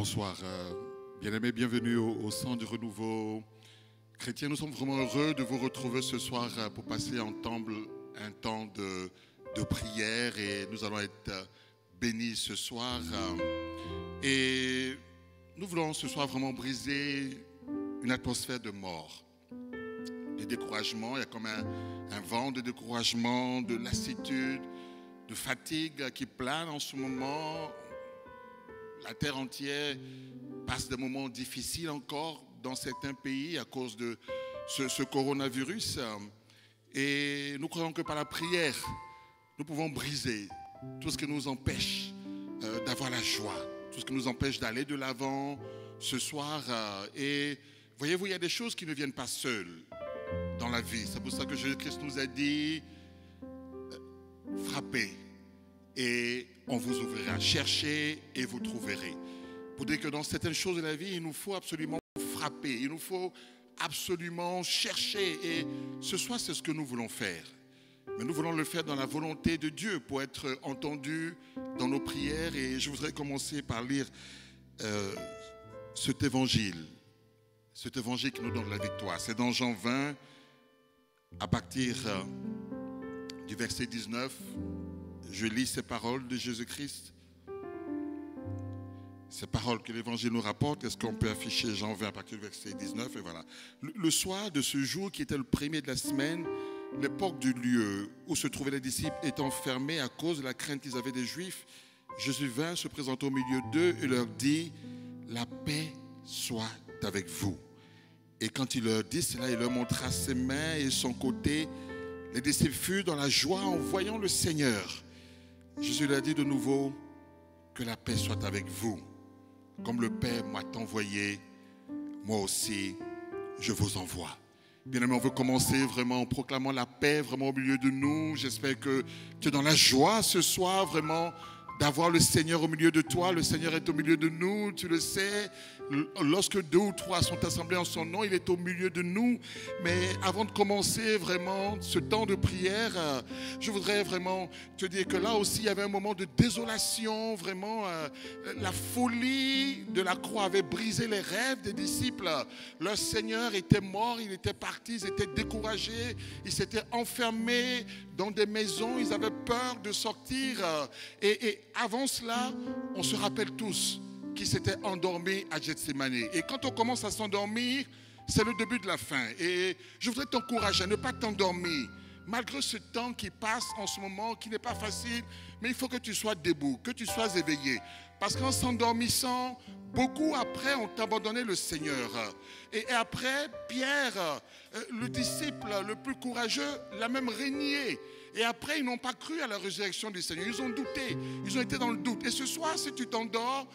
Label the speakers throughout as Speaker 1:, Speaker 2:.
Speaker 1: Bonsoir, bien-aimés, bienvenue au Centre du Renouveau Chrétien. Nous sommes vraiment heureux de vous retrouver ce soir pour passer ensemble un temps de prière et nous allons être bénis ce soir. Et nous voulons ce soir vraiment briser une atmosphère de mort, de découragement. Il y a comme un vent de découragement, de lassitude, de fatigue qui plane en ce moment. La terre entière passe des moments difficiles encore dans certains pays à cause de ce coronavirus. Et nous croyons que par la prière, nous pouvons briser tout ce qui nous empêche d'avoir la joie, tout ce qui nous empêche d'aller de l'avant ce soir. Et voyez-vous, il y a des choses qui ne viennent pas seules dans la vie. C'est pour ça que Jésus-Christ nous a dit, frappez et on vous ouvrira, cherchez et vous trouverez. Pour dire que dans certaines choses de la vie, il nous faut absolument frapper, il nous faut absolument chercher. Et ce soir, c'est ce que nous voulons faire. Mais nous voulons le faire dans la volonté de Dieu pour être entendus dans nos prières. Et je voudrais commencer par lire cet évangile qui nous donne la victoire. C'est dans Jean 20, à partir du verset 19. Je lis ces paroles de Jésus-Christ. Ces paroles que l'Évangile nous rapporte. Est-ce qu'on peut afficher Jean 20 à partir du verset 19? Et voilà. Le soir de ce jour qui était le premier de la semaine, l'époque du lieu où se trouvaient les disciples étant fermés à cause de la crainte qu'ils avaient des Juifs, Jésus vint se présenter au milieu d'eux et leur dit, la paix soit avec vous. Et quand il leur dit cela, il leur montra ses mains et son côté. Les disciples furent dans la joie en voyant le Seigneur. Jésus leur dit de nouveau, que la paix soit avec vous. Comme le Père m'a envoyé, moi aussi, je vous envoie. Bien aimé, on veut commencer vraiment en proclamant la paix vraiment au milieu de nous. J'espère que tu es dans la joie ce soir vraiment d'avoir le Seigneur au milieu de toi. Le Seigneur est au milieu de nous, tu le sais. Lorsque 2 ou 3 sont assemblés en son nom, il est au milieu de nous. Mais avant de commencer vraiment ce temps de prière, je voudrais vraiment te dire que là aussi, il y avait un moment de désolation. Vraiment, la folie de la croix avait brisé les rêves des disciples. Leur Seigneur était mort, il était parti, ils étaient découragés. Ils s'étaient enfermés dans des maisons, ils avaient peur de sortir. Et avant cela, on se rappelle tous qui s'était endormi à Gethsémane. Et quand on commence à s'endormir, c'est le début de la fin. Et je voudrais t'encourager à ne pas t'endormir. Malgré ce temps qui passe en ce moment, qui n'est pas facile, mais il faut que tu sois debout, que tu sois éveillé. Parce qu'en s'endormissant, beaucoup après ont abandonné le Seigneur. Et après, Pierre, le disciple le plus courageux, l'a même régné. Et après, ils n'ont pas cru à la résurrection du Seigneur. Ils ont douté. Ils ont été dans le doute. Et ce soir, si tu t'endors,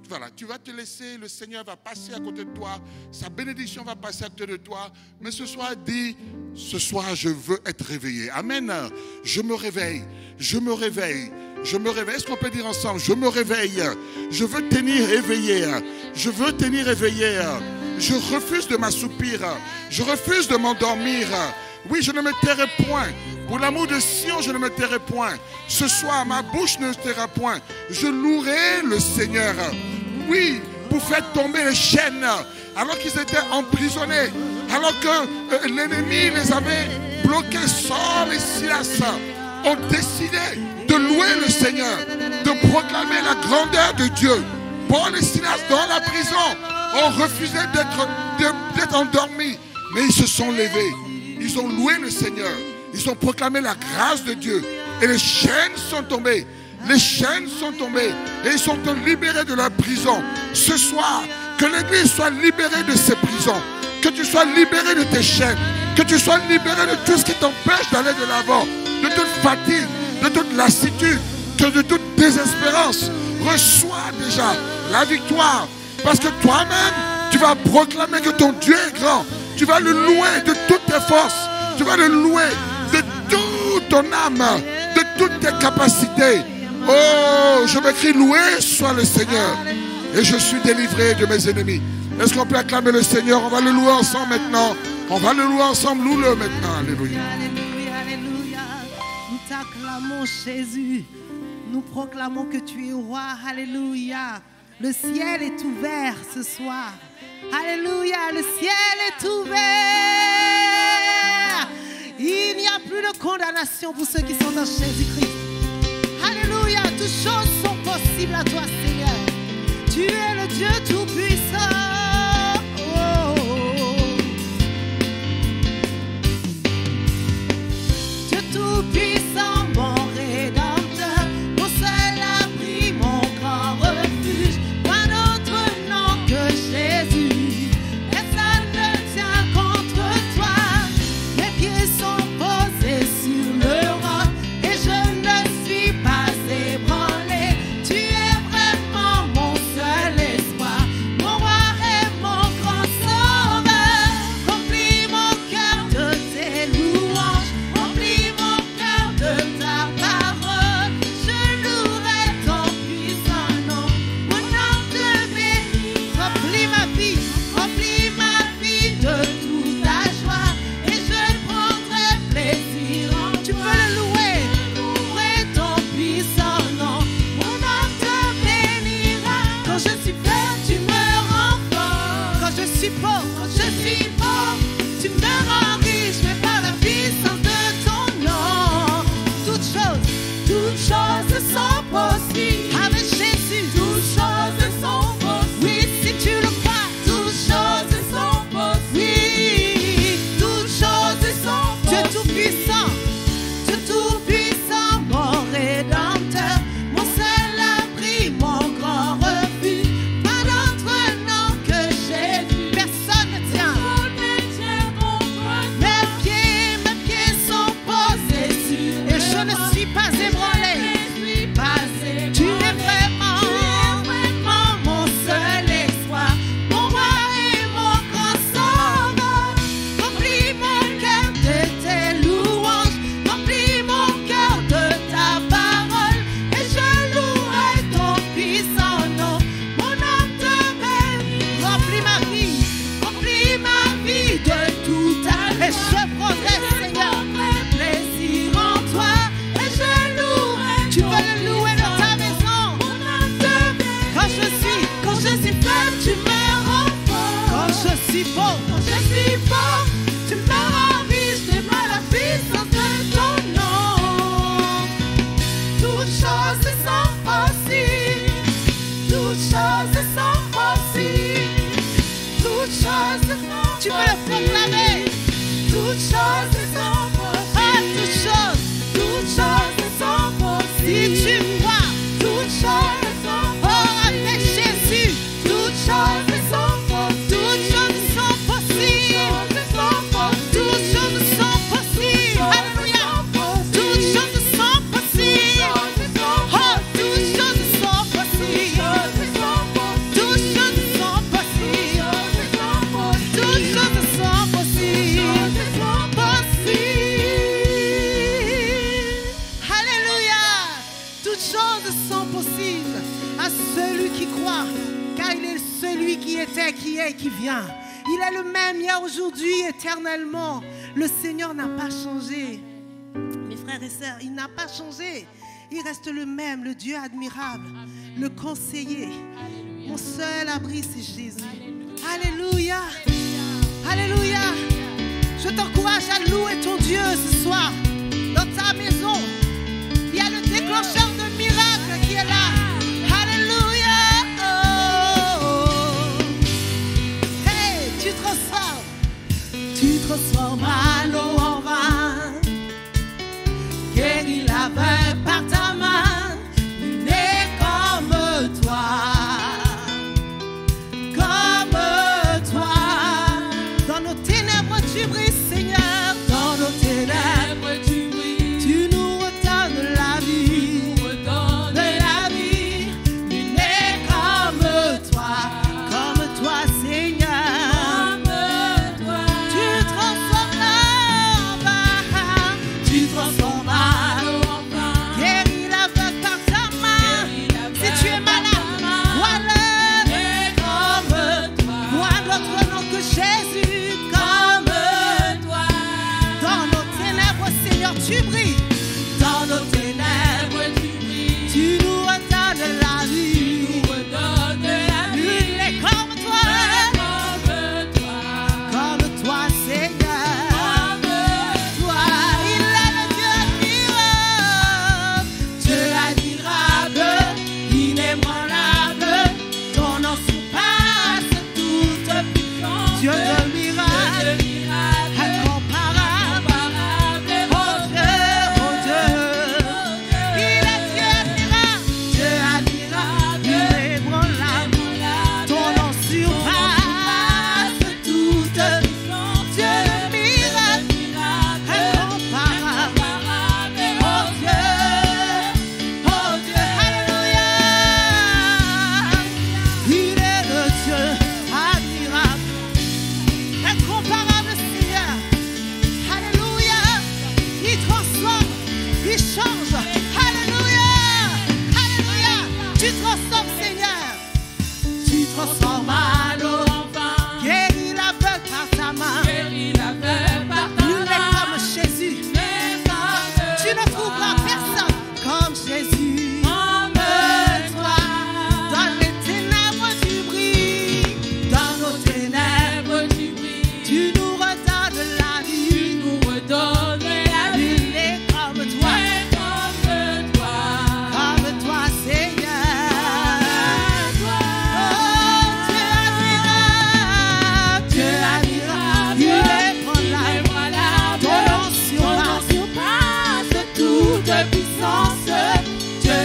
Speaker 1: voilà, tu vas te laisser. Le Seigneur va passer à côté de toi. Sa bénédiction va passer à côté de toi. Mais ce soir, dis, ce soir, je veux être réveillé. Amen. Je me réveille. Je me réveille. Je me réveille. Est-ce qu'on peut dire ensemble, je me réveille. Je veux tenir éveillé. Je veux tenir éveillé. Je refuse de m'assoupir. Je refuse de m'endormir. Oui, je ne me tairai point. Pour l'amour de Sion, je ne me tairai point. Ce soir, ma bouche ne se taira point. Je louerai le Seigneur. Oui, pour faire tomber les chaînes, alors qu'ils étaient emprisonnés, alors que l'ennemi les avait bloqués, Saul et Silas ont décidé de louer le Seigneur, de proclamer la grandeur de Dieu. Paul et Silas, dans la prison, ont refusé d'être endormis, mais ils se sont levés. Ils ont loué le Seigneur. Ils ont proclamé la grâce de Dieu. Et les chaînes sont tombées. Les chaînes sont tombées. Et ils sont libérés de leur prison. Ce soir, que l'Église soit libérée de ses prisons. Que tu sois libéré de tes chaînes. Que tu sois libéré de tout ce qui t'empêche d'aller de l'avant. De toute fatigue, de toute lassitude, de toute désespérance. Reçois déjà la victoire. Parce que toi-même, tu vas proclamer que ton Dieu est grand. Tu vas le louer de toutes tes forces. Tu vas le louer de toute ton âme, de toutes tes capacités. Oh, je m'écris loué soit le Seigneur. Et je suis délivré de mes ennemis. Est-ce qu'on peut acclamer le Seigneur? On va le louer ensemble maintenant. On va le louer ensemble. Loue-le maintenant. Alléluia.
Speaker 2: Alléluia, alléluia. Nous t'acclamons Jésus. Nous proclamons que tu es roi. Alléluia. Le ciel est ouvert ce soir. Alléluia, le ciel est ouvert. Il n'y a plus de condamnation pour ceux qui sont en Jésus-Christ. Alléluia, toutes choses sont possibles à toi, Seigneur. Tu es le Dieu tout-puissant. Oh. Dieu tout-puissant, mon rédempteur, mon seul abri, mon grand refuge. Pas d'autre nom que Jésus. Personne ne tient contre toi. Mes pieds sont posés sur le roc et je ne suis pas ébranlé. Tu es vraiment mon seul espoir, mon roi et mon grand sauveur. Remplis mon cœur de tes louanges, remplis mon cœur de ta parole. Je louerai ton puissant nom, mon nom te bénit. Remplis ma vie de toute ta joie et je prendrai plaisir en toi. Tu peux le louer, louer ton puissant nom, mon nom te bénira. Quand je suis faible, tu me rends fort. Quand je suis pauvre, tu me rends riche, mais par la puissance de ton nom. Toutes choses sont possibles. Avec Jésus, toutes choses sont possibles. Oui, si tu le crois, toutes choses sont possibles. Oui, toutes choses sont possibles. Dieu tout-puissant, mon rédempteur, mon seul abri, mon grand refuge. Pas d'autre nom que Jésus. Personne ne tient. Mes pieds sont posés sur et je ne suis pas ébranlé. Tu es vraiment mon seul espoir, mon roi et mon grand sauveur. Remplis mon cœur de tes louanges, remplis mon cœur de ta parole, et je louerai ton puissant nom, mon âme te bénit. Remplis ma vie de tout ta et je prendrai, Seigneur, plaisir en toi, et je louerai. Tu veux le louer dans ta maison. Quand je suis faible, tu me rends fort. Quand je suis pauvre, tu me rends riche, mais par la puissance de ton nom. Toutes choses sont possibles. Toutes choses sont possibles. Toutes choses sont possibles. Tu peux le proclamer. Toutes choses sont possibles. Ah, toutes choses sont possibles. Si tu crois, toutes choses sont possibles. Oh, avec Jésus, toutes choses sont possibles. Toutes choses sont possibles. Toutes choses sont possibles. Alléluia. Toutes choses sont possibles. Oh, toutes choses sont possibles. Toutes choses sont possibles. Toutes choses sont possibles. Alléluia. Toutes choses sont possibles à celui qui croit, car il est celui qui était, qui est, qui vient. Il est le même hier, aujourd'hui, éternellement. Le Seigneur n'a pas changé. Mes frères et sœurs, il n'a pas changé. Il reste le même, le Dieu admirable, le conseiller. Mon seul abri, c'est Jésus. Alléluia. Alléluia. Je t'encourage à louer ton Dieu ce soir dans ta maison. Il y a le déclencheur de miracles qui est là. Alléluia. Oh. Hey, tu transformes à l'eau en vin. Guéris l'aveugle par ta main. Il n'est comme toi. Comme toi. Dans nos ténèbres tu brilles, Seigneur. Dans nos ténèbres tu brilles. Tu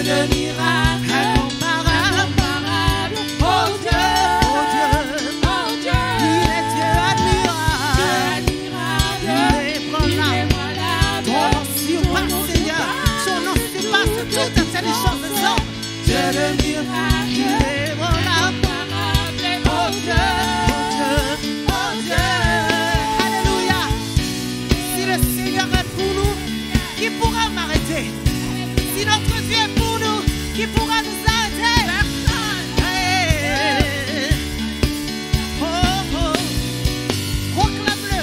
Speaker 2: de miracles, incomparable, oh Dieu, il est Dieu admirable, il est prenable, ton nom surpasse Seigneur, son nom surpasse toute intelligence des hommes, Dieu de miracles, il est prenable, oh Dieu, oh Dieu, alléluia. Si le Seigneur est pour nous, qui pourra m'arrêter? Si notre Dieu est pour nous, qui pourra nous arrêter? Hey. Oh, oh. Proclame-le.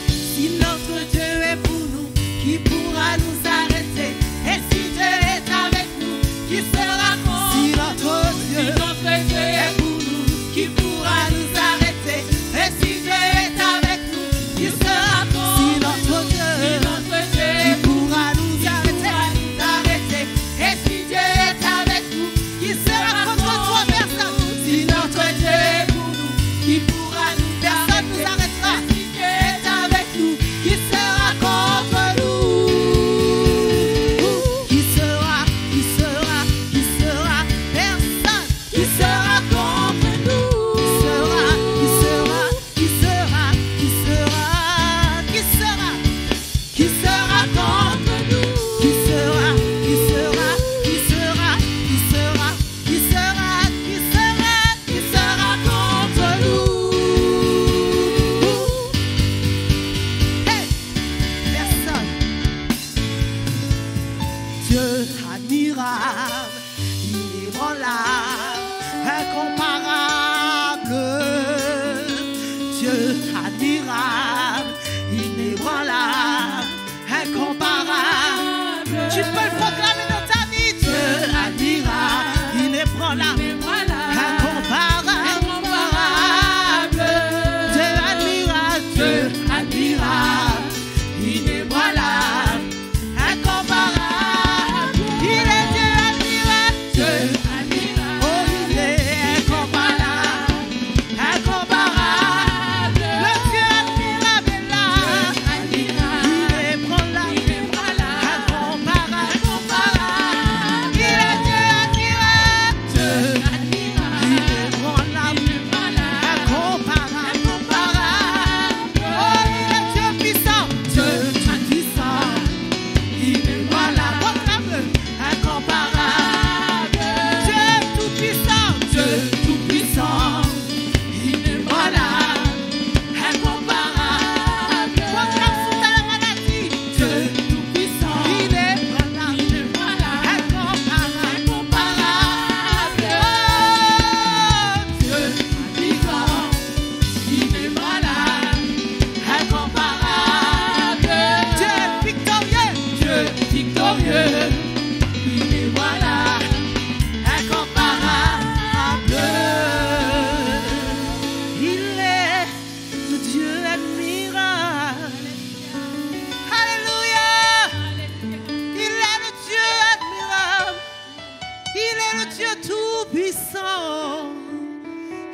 Speaker 2: Si notre Dieu est pour nous, qui pourra nous arrêter? Et si Dieu est avec nous, qui sera contre? Si notre Dieu est pour nous, qui pourra nous arrêter? Et si Dieu est avec nous, qui sera contre? Si notre Dieu qui pourra nous arrêter? Et si Dieu est avec nous, qui sera contre toi? Personne. Si notre Dieu est pour nous, qui pourra nous personne nous arrêtera. Si Dieu est avec nous, qui sera contre nous? Qui sera personne. Qui sera contre nous? Qui sera contre nous? Qui sera contre nous? Hey, personne. Dieu admirable, inébranlable, incomparable. Dieu admirable, inébranlable, incomparable. Tu peux le proclamer dans ta vie. Dieu admirable, inébranlable, incomparable. Dieu admirable, inébranlable, incomparable. Il est Dieu admirable, oh il est incomparable, incomparable. Le Dieu admirable est là, il est prenable, incomparable. Il est Dieu admirable, il est prenable, incomparable. Oh il est Dieu puissant, il est voilà, proclame-le, incomparable. Dieu tout puissant, il est voilà, incomparable. Proclame sous ta maladie, Dieu tout puissant, il est voilà, incomparable. Oh Dieu puissant, il est voilà, incomparable. Dieu victorieux, il est voilà, incomparable. Il est le Dieu admirable. Alléluia. Il est le Dieu admirable. Il est le Dieu tout-puissant.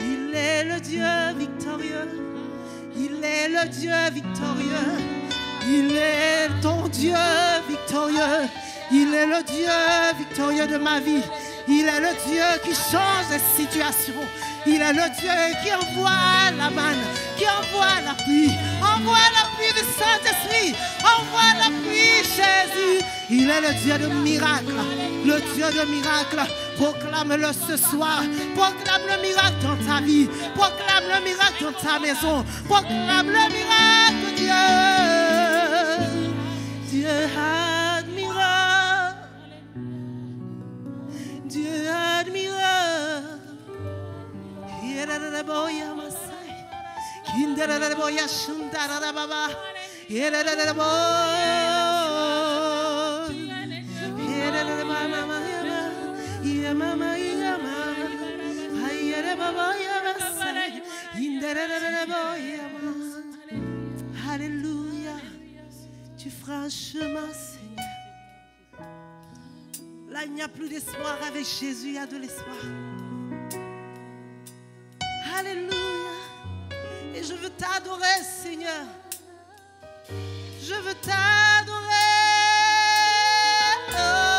Speaker 2: Il est le Dieu victorieux. Il est le Dieu victorieux. Il est ton Dieu victorieux. Il est le Dieu victorieux de ma vie. Il est le Dieu qui change les situations. Il est le Dieu qui envoie la manne, qui envoie la pluie. Envoie la pluie du Saint-Esprit. Envoie la pluie, Jésus. Il est le Dieu de miracles. Le Dieu de miracles. Proclame-le ce soir. Proclame le miracle dans ta vie. Proclame le miracle dans ta maison. Proclame le miracle, Dieu. Dieu admirable. Dieu admirable. Alléluia. Tu feras un chemin, Seigneur. Là, il n'y a plus d'espoir. Avec Jésus, il y a de l'espoir. Alléluia. Et je veux t'adorer, Seigneur. Je veux t'adorer. Oh.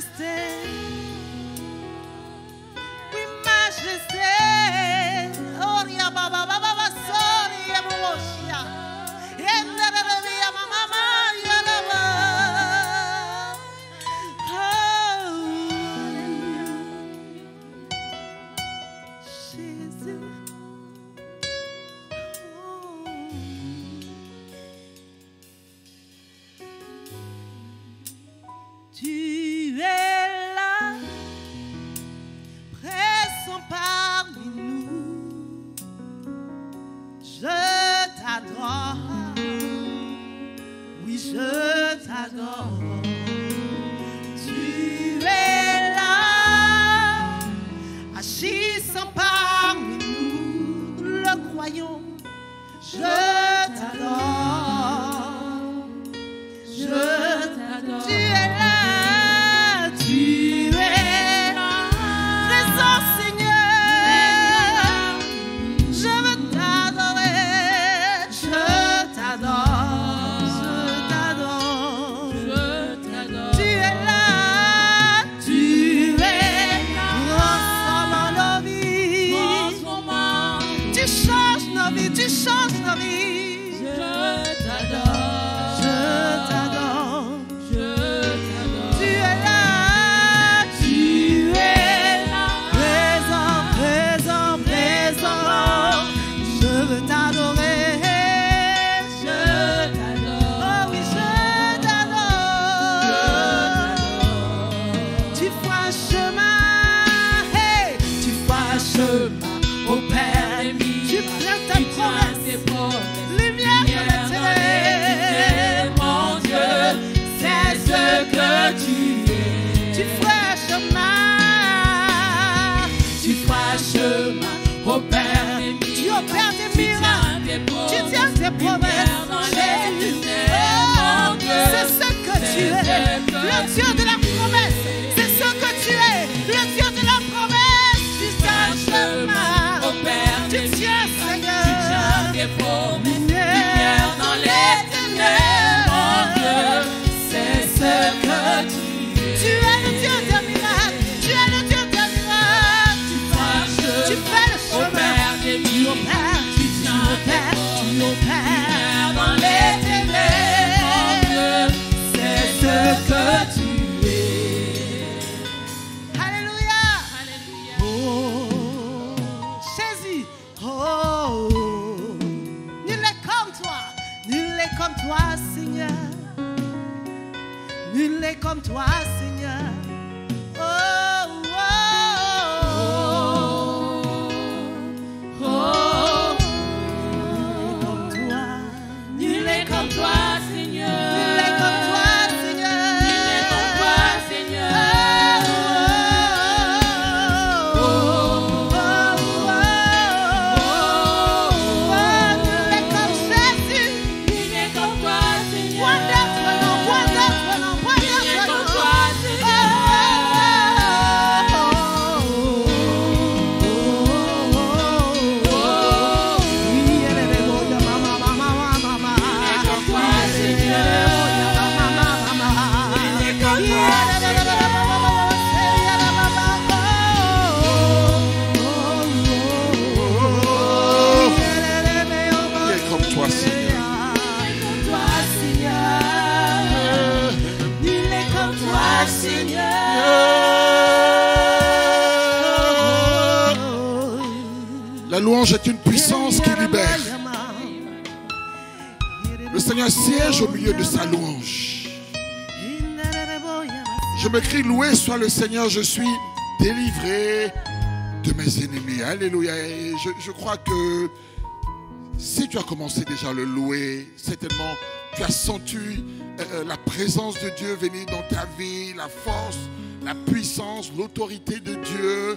Speaker 2: majesté. Oui, majesté. Oh, ria baba baba baba sorry ya moshia. Yenda baba ya mama ya lava. Tu es là, présent parmi nous. Je t'adore, oui je t'adore. Tu es là, agissant parmi nous, nous le croyons. Je t'adore, je t'adore. Tu es là. Tu changes nos vies. Je t'adore. Je t'adore. Je t'adore. Tu es là. Tu es là. Présent, présent, présent. Je veux t'adorer. Je t'adore. Oh oui, je t'adore. Tu feras un chemin. Hey, tu feras un chemin au Père. Lumière de l'éternel, mon Dieu, c'est ce que tu es. Tu feras chemin au Père. Tu opères des miracles, tu tiens tes promesses. Jésus, oh, c'est ce que tu es, le Dieu de la promesse. C'est ce que tu es, le Dieu de la promesse. Tu fais chemin au Père, tu tiens, Seigneur. Lumière dans l'éternel, mon Dieu, c'est ce que tu es. Tu es le Dieu des miracles, tu es le Dieu des miracles. Tu fais le chemin, tu opères, tu opères dans l'éternel, mon Dieu, c'est ce que tu es. Alléluia, alléluia. Oh, Jésus, oh. Comme toi, Seigneur, nul n'est comme toi, Seigneur. Oh, oh, oh, oh, nul n'est comme toi, Seigneur. Nul n'est comme toi, Seigneur. Nul n'est comme toi, Seigneur. Oh, oh, oh, oh, nul n'est comme Jésus.
Speaker 1: La louange est une puissance qui libère. Le Seigneur siège au milieu de sa louange. Je me crie, loué soit le Seigneur, je suis délivré de mes ennemis. Alléluia. Et je crois que si tu as commencé déjà à le louer, certainement tu as senti la présence de Dieu venir dans ta vie, la force, la puissance, l'autorité de Dieu.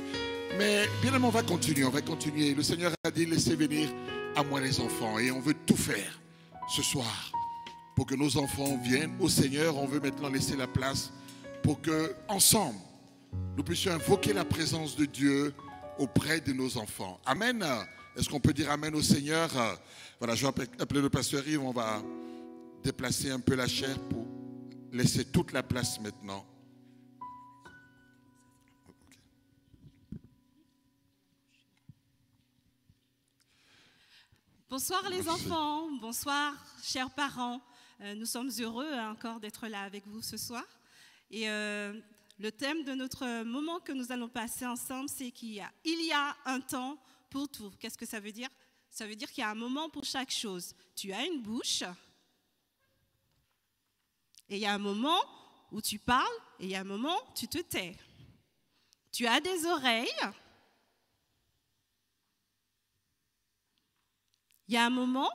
Speaker 1: Mais bien évidemment, on va continuer. Le Seigneur a dit, laissez venir à moi les enfants. Et on veut tout faire ce soir pour que nos enfants viennent au Seigneur. On veut maintenant laisser la place pour que, ensemble, nous puissions invoquer la présence de Dieu auprès de nos enfants. Amen. Est-ce qu'on peut dire amen au Seigneur? Voilà, je vais appeler le pasteur Yves. On va déplacer un peu la chair pour laisser toute la place maintenant
Speaker 3: Bonsoir les enfants, bonsoir chers parents. Nous sommes heureux encore d'être là avec vous ce soir. Et le thème de notre moment que nous allons passer ensemble, c'est qu'il y a un temps pour tout. Qu'est-ce que ça veut dire? Ça veut dire qu'il y a un moment pour chaque chose. Tu as une bouche et il y a un moment où tu parles et il y a un moment où tu te tais. Tu as des oreilles. Il y a un moment,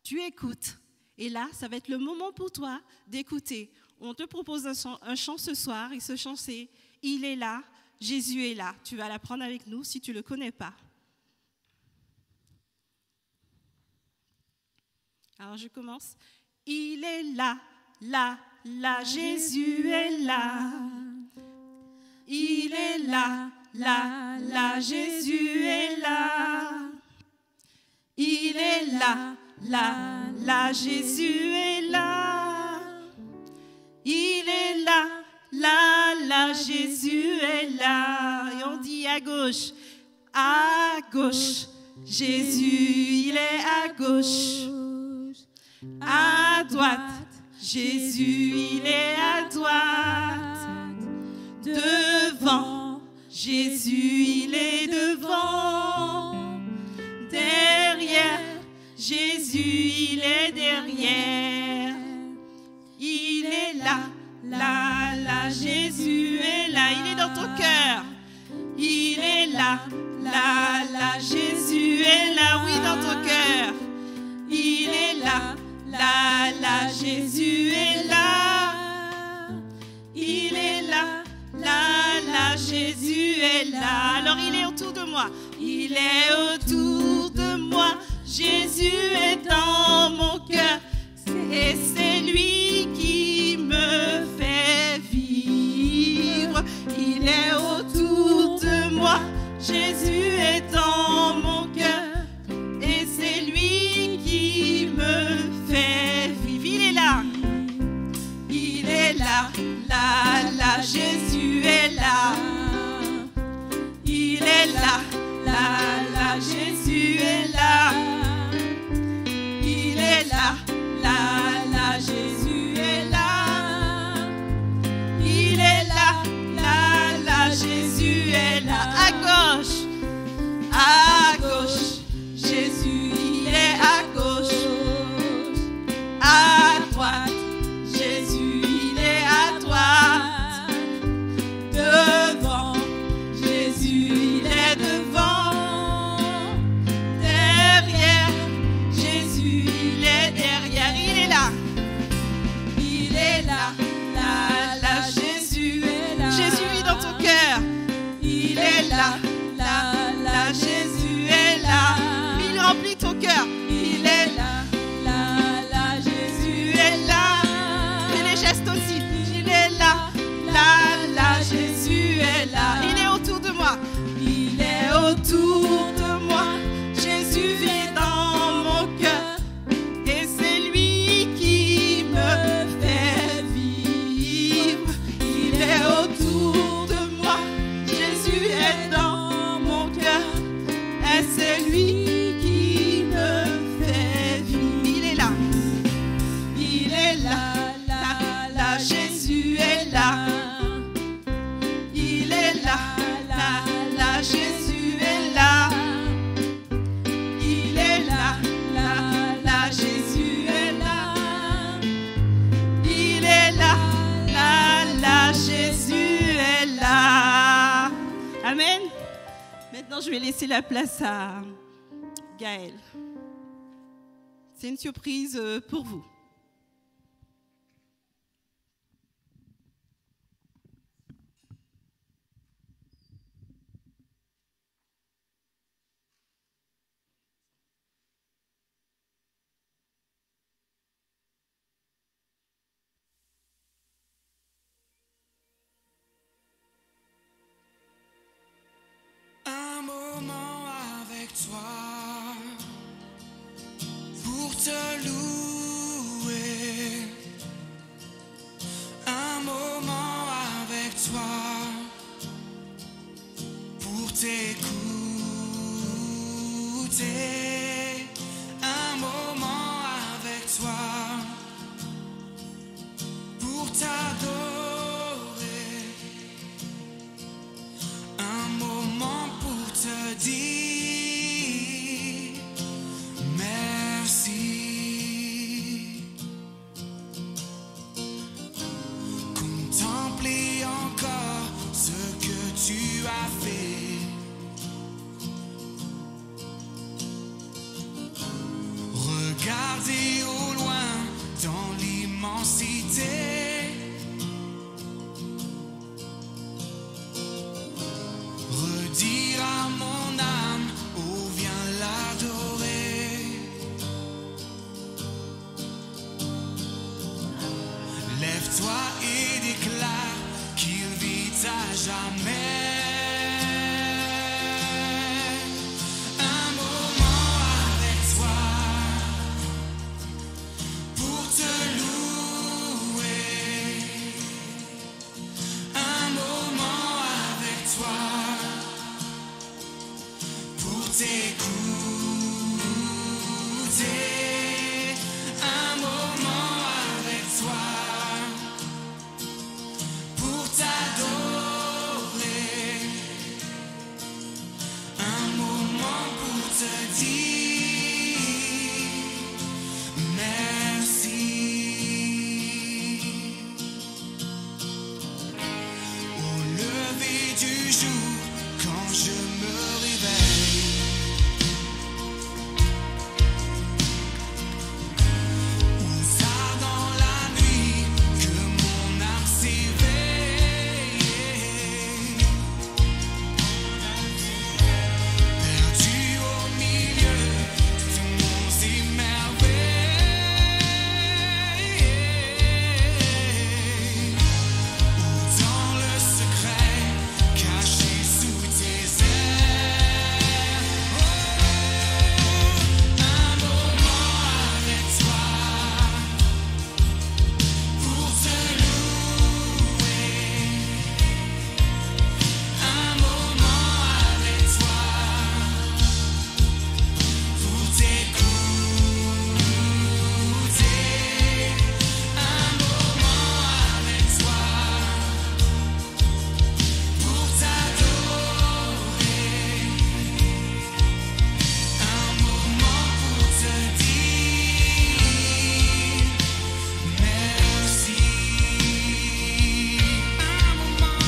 Speaker 3: tu écoutes. Et là, ça va être le moment pour toi d'écouter. On te propose un chant ce soir. Et ce chant, c'est « Il est là, Jésus est là ». Tu vas l'apprendre avec nous si tu ne le connais pas. Alors, je commence. « Il est là, là, là, Jésus est là. Il est là, là, là, Jésus est là. Il est là, là, là, Jésus est là. Il est là, là, là, Jésus est là. Et on dit à gauche, Jésus, il est à gauche. À droite, Jésus, il est à droite. Devant, Jésus, il est devant. Derrière, Jésus, il est derrière. Il est là, là, là, Jésus est là. Il est dans ton cœur. Il est là, là, là, Jésus est là. Oui, dans ton cœur. Il est là, là, là, Jésus est là. Il est là, là, là, Jésus est là. Alors il est autour de moi. Il est autour de moi. Jésus est dans mon cœur. Et c'est lui qui me fait vivre. Il est autour de moi. Jésus est dans mon cœur. Et c'est lui qui me fait vivre. Il est là. Il est là. Là, là, Jésus est là. Il est là. Là, là, Jésus est là. Il est là. Là, là, Jésus est là. Il est là. Là, là, Jésus est là. À gauche, Jésus, il est à gauche. À droite, Jésus, il est à droite. Devant, Jésus, il est devant. Derrière, Jésus, il est derrière. Il est là. Il est là. Là, là, Jésus est là. Jésus vit dans ton cœur. Il est là. Là, là, Jésus est là. Il remplit ton cœur. Il est là. Là, là, Jésus est là. Et les gestes aussi. Il est là. Là, là, Jésus est là. Il est autour de moi. Il est autour de moi. Jésus vit dans mon cœur. Et c'est lui qui me fait vivre. Il est autour de moi. Jésus est dans mon cœur. Et c'est lui qui me fait vivre. Il est là. Il est là. Là, là, Jésus est là. Il est là. Là, là, Jésus est là. Il est là. Là, là, Jésus est là. Il est là. Là, là, Jésus est là. Amen. Maintenant, je vais laisser la place à Gaël. C'est une surprise pour vous.
Speaker 4: Un moment avec toi pour te louer. Un moment avec toi pour t'écouter. jamais. Un moment avec toi pour te louer. Un moment avec toi pour t'écouter. Un moment avec toi pour t'adorer. Un moment pour te dire merci. Au lever du jour, quand je me réveille, ou tard dans la nuit, que mon âme s'éveille, perdu au milieu de monts et merveilles, ou dans le secret caché sous tes ailes. Un moment avec toi pour te louer. Un moment avec toi pour t'écouter. Un moment avec toi pour t'adorer. Un moment pour te dire merci. Un moment avec toi.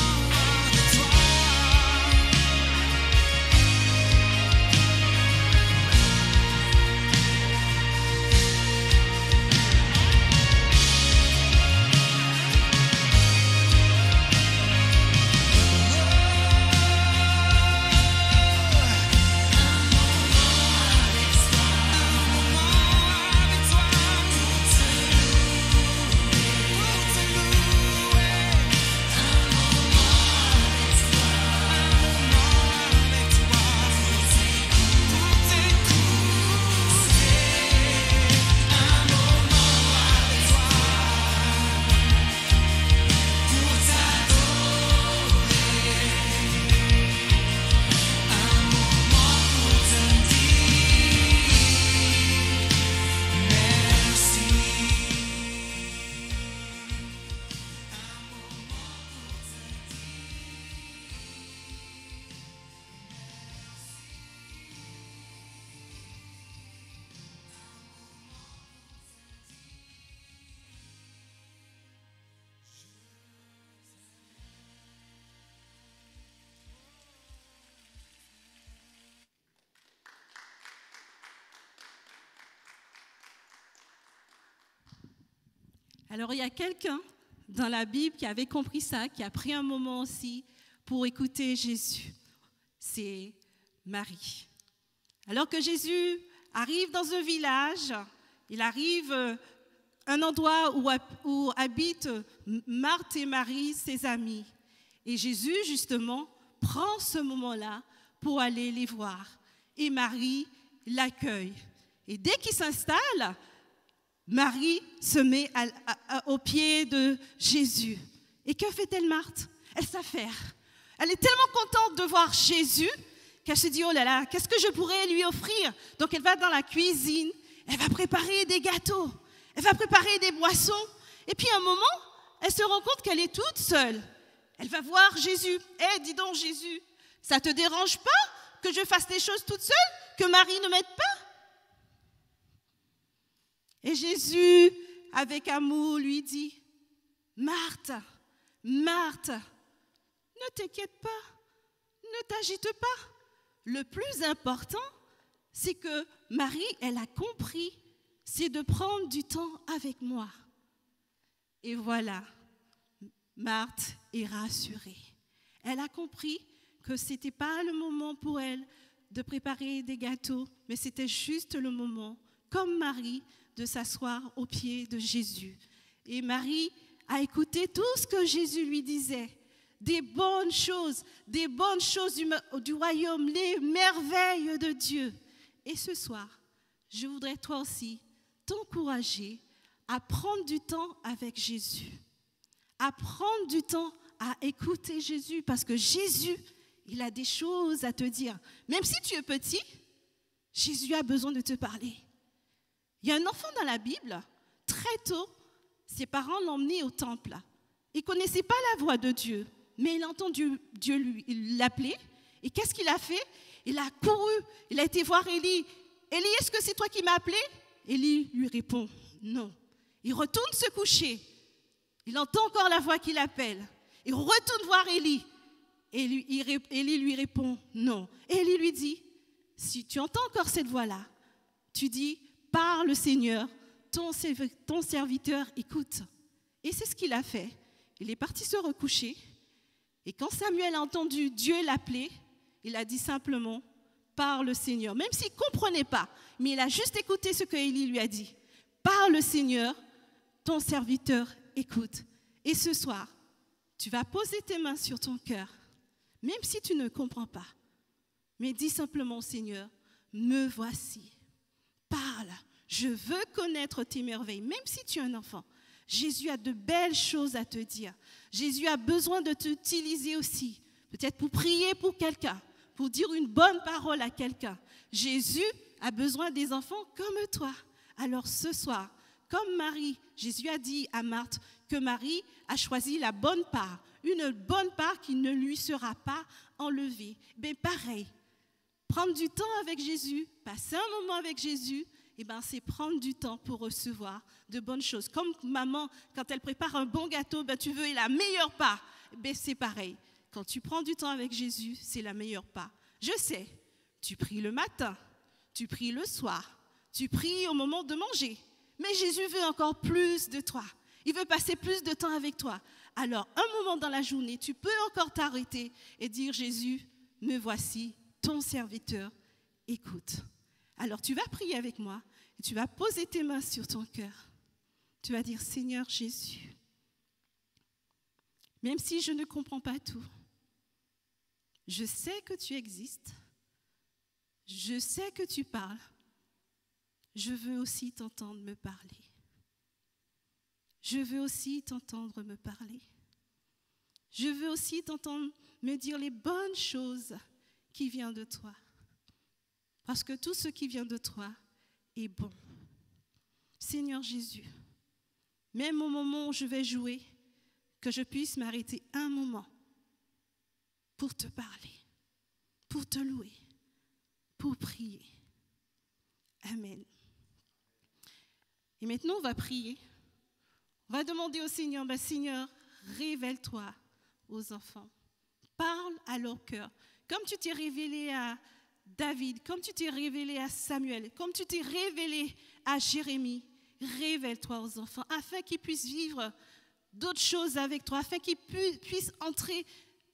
Speaker 3: Alors, il y a quelqu'un dans la Bible qui avait compris ça, qui a pris un moment aussi pour écouter Jésus. C'est Marie. Alors que Jésus arrive dans un village, il arrive à un endroit où habitent Marthe et Marie, ses amis. Et Jésus, justement, prend ce moment-là pour aller les voir. Et Marie l'accueille. Et dès qu'il s'installe, Marie se met aux pieds de Jésus. Et que fait-elle, Marthe? Elle s'affaire. Elle est tellement contente de voir Jésus qu'elle se dit, oh là là, qu'est-ce que je pourrais lui offrir? Donc elle va dans la cuisine, elle va préparer des gâteaux, elle va préparer des boissons. Et puis à un moment, elle se rend compte qu'elle est toute seule. Elle va voir Jésus. Eh, dis donc Jésus, ça ne te dérange pas que je fasse les choses toute seule, que Marie ne m'aide pas? Et Jésus, avec amour, lui dit, Marthe, Marthe, ne t'inquiète pas, ne t'agite pas. Le plus important, c'est que Marie, elle a compris, c'est de prendre du temps avec moi. Et voilà, Marthe est rassurée. Elle a compris que ce n'était pas le moment pour elle de préparer des gâteaux, mais c'était juste le moment, comme Marie, de s'asseoir aux pieds de Jésus. Et Marie a écouté tout ce que Jésus lui disait, des bonnes choses du royaume, les merveilles de Dieu. Et ce soir, je voudrais toi aussi t'encourager à prendre du temps avec Jésus, à prendre du temps à écouter Jésus, parce que Jésus, il a des choses à te dire. Même si tu es petit, Jésus a besoin de te parler. Il y a un enfant dans la Bible, très tôt, ses parents l'ont emmené au temple. Il ne connaissait pas la voix de Dieu, mais il a entendu Dieu l'appeler. Et qu'est-ce qu'il a fait? Il a couru, il a été voir Élie. Élie, est-ce que c'est toi qui m'as appelé? Élie lui répond, non. Il retourne se coucher. Il entend encore la voix qui l'appelle. Il retourne voir Élie. Élie lui répond, non. Et Élie lui dit, si tu entends encore cette voix-là, tu dis, parle Seigneur, ton serviteur écoute. Et c'est ce qu'il a fait. Il est parti se recoucher. Et quand Samuel a entendu Dieu l'appeler, il a dit simplement, parle Seigneur. Même s'il ne comprenait pas, mais il a juste écouté ce que Élie lui a dit. Parle Seigneur, ton serviteur écoute. Et ce soir, tu vas poser tes mains sur ton cœur, même si tu ne comprends pas. Mais dis simplement, Seigneur, me voici. Parle, je veux connaître tes merveilles, même si tu es un enfant. Jésus a de belles choses à te dire. Jésus a besoin de t'utiliser aussi, peut-être pour prier pour quelqu'un, pour dire une bonne parole à quelqu'un. Jésus a besoin des enfants comme toi. Alors ce soir, comme Marie, Jésus a dit à Marthe que Marie a choisi la bonne part, une bonne part qui ne lui sera pas enlevée. Ben pareil, prendre du temps avec Jésus, passer un moment avec Jésus, c'est prendre du temps pour recevoir de bonnes choses. Comme maman, quand elle prépare un bon gâteau, tu veux la meilleure part. C'est pareil. Quand tu prends du temps avec Jésus, c'est la meilleure part. Je sais, tu pries le matin, tu pries le soir, tu pries au moment de manger. Mais Jésus veut encore plus de toi. Il veut passer plus de temps avec toi. Alors, un moment dans la journée, tu peux encore t'arrêter et dire, Jésus, me voici, ton serviteur, écoute. Alors, tu vas prier avec moi et tu vas poser tes mains sur ton cœur. Tu vas dire, Seigneur Jésus, même si je ne comprends pas tout, je sais que tu existes, je sais que tu parles, je veux aussi t'entendre me parler. Je veux aussi t'entendre me parler. Je veux aussi t'entendre me dire les bonnes choses qui viennent de toi. Parce que tout ce qui vient de toi est bon. Seigneur Jésus, même au moment où je vais jouer, que je puisse m'arrêter un moment pour te parler, pour te louer, pour prier. Amen. Et maintenant, on va prier. On va demander au Seigneur, Seigneur, révèle-toi aux enfants. Parle à leur cœur. Comme tu t'es révélé à David, comme tu t'es révélé à Samuel, comme tu t'es révélé à Jérémie, révèle-toi aux enfants afin qu'ils puissent vivre d'autres choses avec toi, afin qu'ils puissent entrer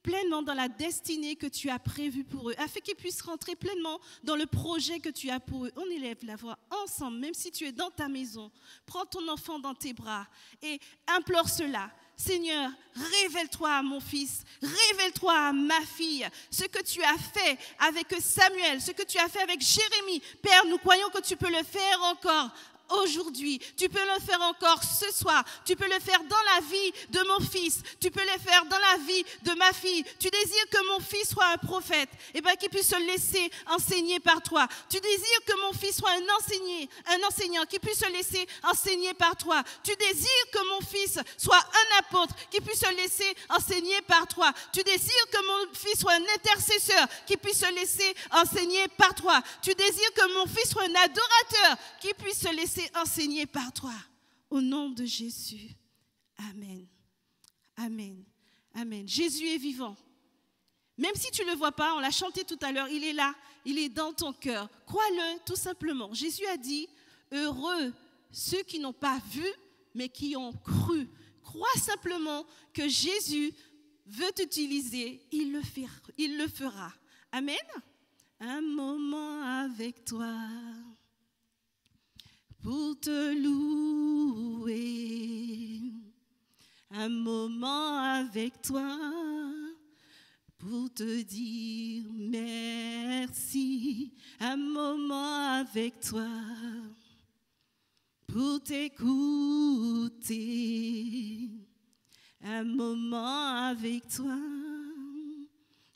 Speaker 3: pleinement dans la destinée que tu as prévue pour eux, afin qu'ils puissent rentrer pleinement dans le projet que tu as pour eux. On élève la voix ensemble, même si tu es dans ta maison. Prends ton enfant dans tes bras et implore cela. Seigneur, révèle-toi à mon fils, révèle-toi à ma fille, ce que tu as fait avec Samuel, ce que tu as fait avec Jérémie. Père, nous croyons que tu peux le faire encore aujourd'hui, tu peux le faire encore ce soir, tu peux le faire dans la vie de mon fils, tu peux le faire dans la vie de ma fille. Tu désires que mon fils soit un prophète, et qu'il puisse se laisser enseigner par toi. Tu désires que mon fils soit un enseignant qui puisse se laisser enseigner par toi. Tu désires que mon fils soit un apôtre qui puisse se laisser enseigner par toi. Tu désires que mon fils soit un intercesseur qui puisse se laisser enseigner par toi. Tu désires que mon fils soit un adorateur qui puisse se laisser enseigné par toi. Au nom de Jésus. Amen. Amen. Amen. Jésus est vivant. Même si tu ne le vois pas, on l'a chanté tout à l'heure, il est là, il est dans ton cœur. Crois-le tout simplement. Jésus a dit, heureux ceux qui n'ont pas vu, mais qui ont cru. Crois simplement que Jésus veut t'utiliser, il le fera. Amen. Un moment avec toi, pour te louer, un moment avec toi,
Speaker 2: te dire merci, un moment avec toi, pour t'écouter, un moment avec toi,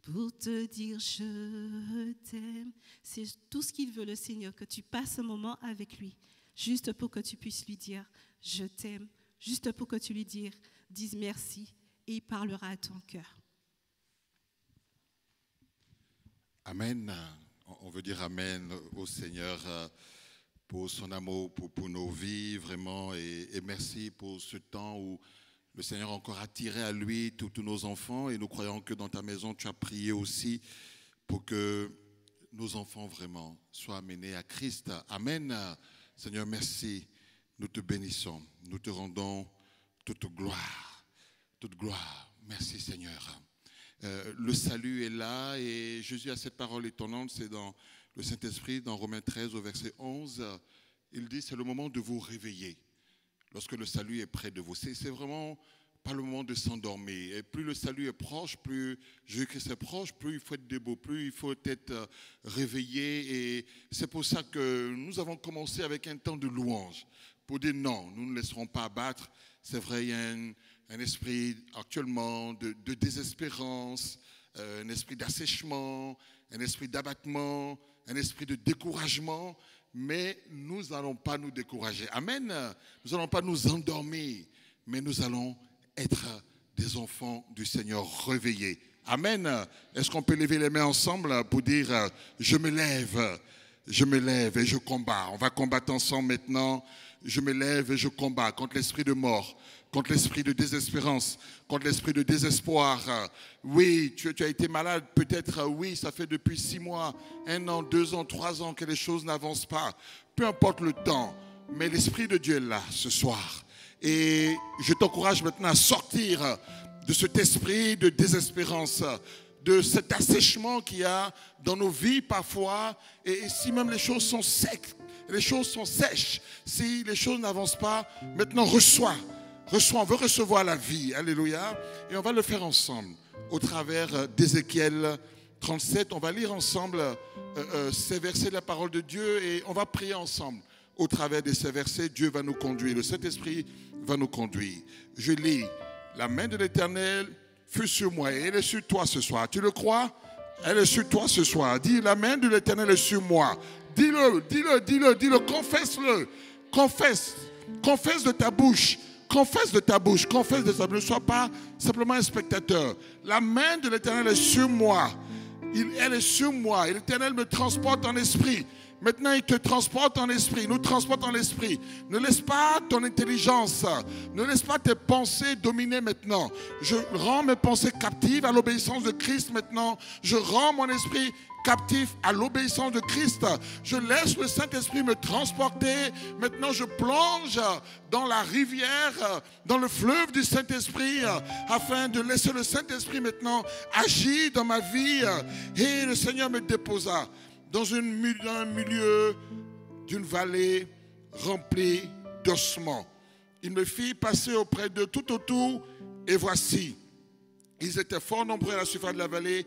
Speaker 2: pour te dire je t'aime. C'est tout ce qu'il veut, le Seigneur, que tu passes un moment avec lui, juste pour que tu puisses lui dire je t'aime, juste pour que tu lui dises merci, et il parlera à ton cœur.
Speaker 1: Amen. On veut dire Amen au Seigneur pour son amour, pour nos vies, vraiment. Et merci pour ce temps où le Seigneur a encore attiré à lui tous nos enfants. Et nous croyons que dans ta maison, tu as prié aussi pour que nos enfants vraiment soient amenés à Christ. Amen. Seigneur, merci. Nous te bénissons. Nous te rendons toute gloire. Toute gloire. Merci Seigneur. Le salut est là et Jésus a cette parole étonnante, c'est dans le Saint-Esprit, dans Romains 13 au verset 11, il dit c'est le moment de vous réveiller, lorsque le salut est près de vous. C'est vraiment pas le moment de s'endormir. Et plus le salut est proche, plus Jésus-Christ est proche, plus il faut être debout, plus il faut être réveillé. Et c'est pour ça que nous avons commencé avec un temps de louange, pour dire non, nous ne laisserons pas abattre. C'est vrai, il y a un esprit actuellement de désespérance, un esprit d'assèchement, un esprit d'abattement, un esprit de découragement, mais nous n'allons pas nous décourager. Amen. Nous n'allons pas nous endormir, mais nous allons être des enfants du Seigneur réveillés. Amen. Est-ce qu'on peut lever les mains ensemble pour dire je me lève et je combats. On va combattre ensemble maintenant. Je me lève et je combats contre l'esprit de mort, contre l'esprit de désespérance, contre l'esprit de désespoir. Oui, tu as été malade, peut-être, oui, ça fait depuis 6 mois, 1 an, 2 ans, 3 ans que les choses n'avancent pas. Peu importe le temps, mais l'Esprit de Dieu est là ce soir. Et je t'encourage maintenant à sortir de cet esprit de désespérance, de cet assèchement qu'il y a dans nos vies parfois. Et si même les choses sont secs, les choses sont sèches, si les choses n'avancent pas, maintenant reçois, on veut recevoir la vie, alléluia, et on va le faire ensemble, au travers d'Ézéchiel 37, on va lire ensemble ces versets de la parole de Dieu, et on va prier ensemble, au travers de ces versets, Dieu va nous conduire, le Saint-Esprit va nous conduire. Je lis, la main de l'Éternel fut sur moi, et elle est sur toi ce soir, tu le crois? Elle est sur toi ce soir, dis, la main de l'Éternel est sur moi. Dis-le, confesse-le, confesse de ta bouche, ne sois pas simplement un spectateur. La main de l'Éternel est sur moi, elle est sur moi, et l'Éternel me transporte en esprit. Maintenant, il te transporte en esprit, nous transporte en esprit. Ne laisse pas ton intelligence, ne laisse pas tes pensées dominer maintenant. Je rends mes pensées captives à l'obéissance de Christ maintenant. Je rends mon esprit captif à l'obéissance de Christ. Je laisse le Saint-Esprit me transporter. Maintenant, je plonge dans la rivière, dans le fleuve du Saint-Esprit, afin de laisser le Saint-Esprit maintenant agir dans ma vie. Et le Seigneur me déposa dans un milieu d'une vallée remplie d'ossements. Il me fit passer auprès d'eux tout autour, et voici, ils étaient fort nombreux à la surface de la vallée,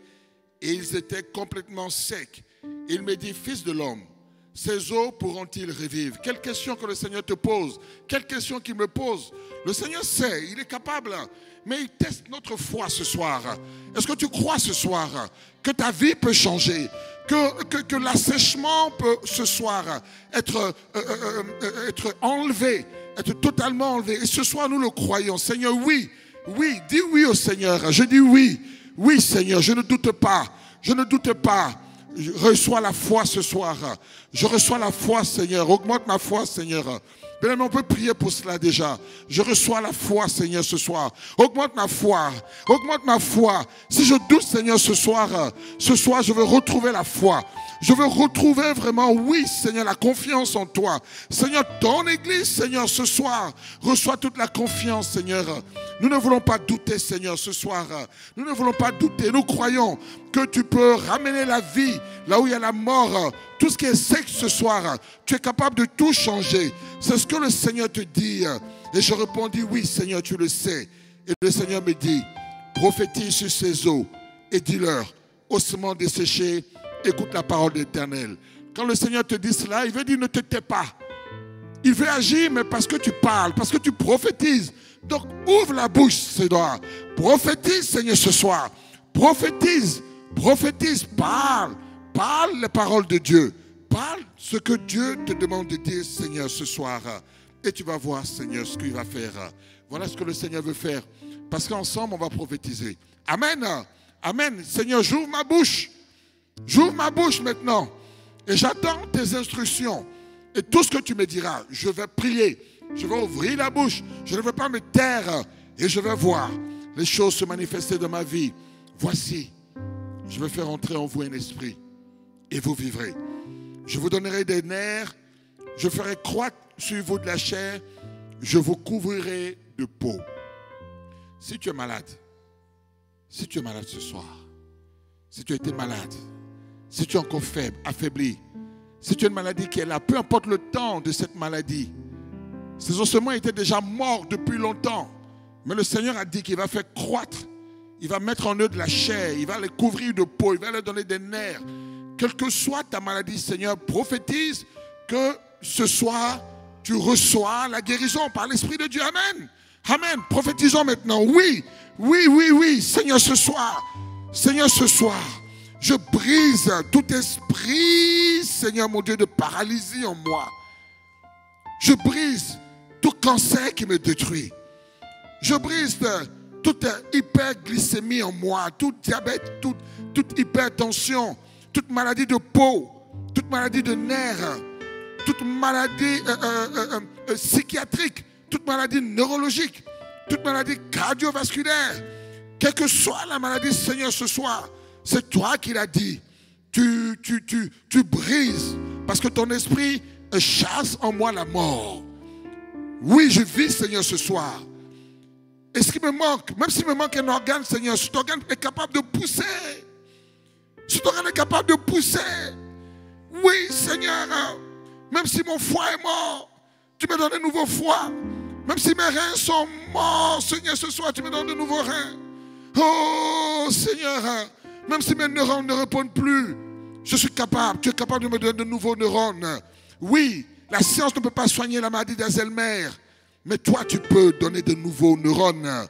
Speaker 1: et ils étaient complètement secs. Il me dit, fils de l'homme, ces eaux pourront-ils revivre? Quelle question que le Seigneur te pose, quelle question qu'il me pose. Le Seigneur sait, il est capable, mais il teste notre foi ce soir. Est-ce que tu crois ce soir que ta vie peut changer, que l'assèchement peut ce soir être enlevé, être totalement enlevé? Et ce soir nous le croyons. Seigneur, oui, dis oui au Seigneur. Je dis oui, Seigneur, je ne doute pas, Je reçois la foi ce soir. Je reçois la foi, Seigneur. Augmente ma foi, Seigneur. Bien, on peut prier pour cela déjà. Je reçois la foi, Seigneur, ce soir. Augmente ma foi. Augmente ma foi. Si je doute, Seigneur, ce soir, je veux retrouver la foi. Je veux retrouver vraiment, oui, Seigneur, la confiance en toi. Seigneur, ton Église, Seigneur, ce soir, reçois toute la confiance, Seigneur. Nous ne voulons pas douter, Seigneur, ce soir. Nous ne voulons pas douter. Nous croyons que tu peux ramener la vie là où il y a la mort. Tout ce qui est sec ce soir, tu es capable de tout changer. C'est ce que le Seigneur te dit. Et je répondis, oui, Seigneur, tu le sais. Et le Seigneur me dit, prophétise sur ces eaux et dis-leur, ossements desséchés, écoute la parole de l'Éternel. Quand le Seigneur te dit cela, il veut dire ne te tais pas. Il veut agir, mais parce que tu parles, parce que tu prophétises. Donc ouvre la bouche, Seigneur. Prophétise, Seigneur, ce soir. Prophétise, prophétise, parle. Parle les paroles de Dieu. Parle ce que Dieu te demande de dire, Seigneur, ce soir. Et tu vas voir, Seigneur, ce qu'il va faire. Voilà ce que le Seigneur veut faire. Parce qu'ensemble, on va prophétiser. Amen. Amen. Seigneur, j'ouvre ma bouche. J'ouvre ma bouche maintenant. Et j'attends tes instructions. Et tout ce que tu me diras, je vais prier. Je vais ouvrir la bouche. Je ne vais pas me taire. Et je vais voir les choses se manifester dans ma vie. Voici, je vais faire entrer en vous un esprit. Et vous vivrez. Je vous donnerai des nerfs. Je ferai croître sur vous de la chair. Je vous couvrirai de peau. Si tu es malade ce soir, si tu as été malade, si tu es encore faible, affaibli, si tu as une maladie qui est là, peu importe le temps de cette maladie, ces ossements étaient déjà morts depuis longtemps, mais le Seigneur a dit qu'il va faire croître, il va mettre en eux de la chair, il va les couvrir de peau, il va leur donner des nerfs. Quelle que soit ta maladie, Seigneur, prophétise que ce soir, tu reçois la guérison par l'Esprit de Dieu. Amen. Amen. Prophétisons maintenant. Oui, oui, oui, oui. Seigneur, ce soir, je brise tout esprit, Seigneur mon Dieu, de paralysie en moi. Je brise tout cancer qui me détruit. Je brise toute hyperglycémie en moi, tout diabète, toute hypertension, toute maladie de peau, toute maladie de nerfs, toute maladie psychiatrique, toute maladie neurologique, toute maladie cardiovasculaire, quelle que soit la maladie, Seigneur, ce soir, c'est toi qui l'as dit. Tu brises parce que ton esprit chasse en moi la mort. Oui, je vis, Seigneur, ce soir. Et ce qui me manque, même s'il me manque un organe, Seigneur, cet organe est capable de pousser. Cet organe est capable de pousser. Oui, Seigneur, même si mon foie est mort, tu me donnes de nouveaux foies. Même si mes reins sont morts, Seigneur, ce soir, tu me donnes de nouveaux reins. Oh, Seigneur, même si mes neurones ne répondent plus, je suis capable. Tu es capable de me donner de nouveaux neurones. Oui, la science ne peut pas soigner la maladie d'Alzheimer, mais toi, tu peux donner de nouveaux neurones.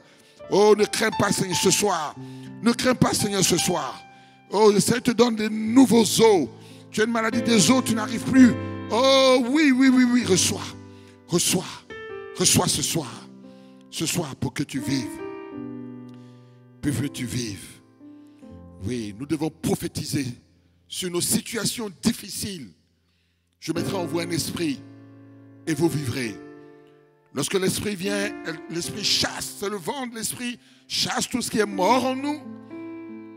Speaker 1: Oh, ne crains pas, Seigneur, ce soir. Ne crains pas, Seigneur, ce soir. Oh, le Seigneur te donne de nouveaux os. Tu as une maladie des os, tu n'arrives plus. Oh, oui, oui, oui, oui, reçois. Reçois. Reçois ce soir. Ce soir pour que tu vives. Pour que tu vives. Oui, nous devons prophétiser sur nos situations difficiles. Je mettrai en vous un esprit et vous vivrez. Lorsque l'esprit vient, l'esprit chasse, c'est le vent de l'esprit, chasse tout ce qui est mort en nous.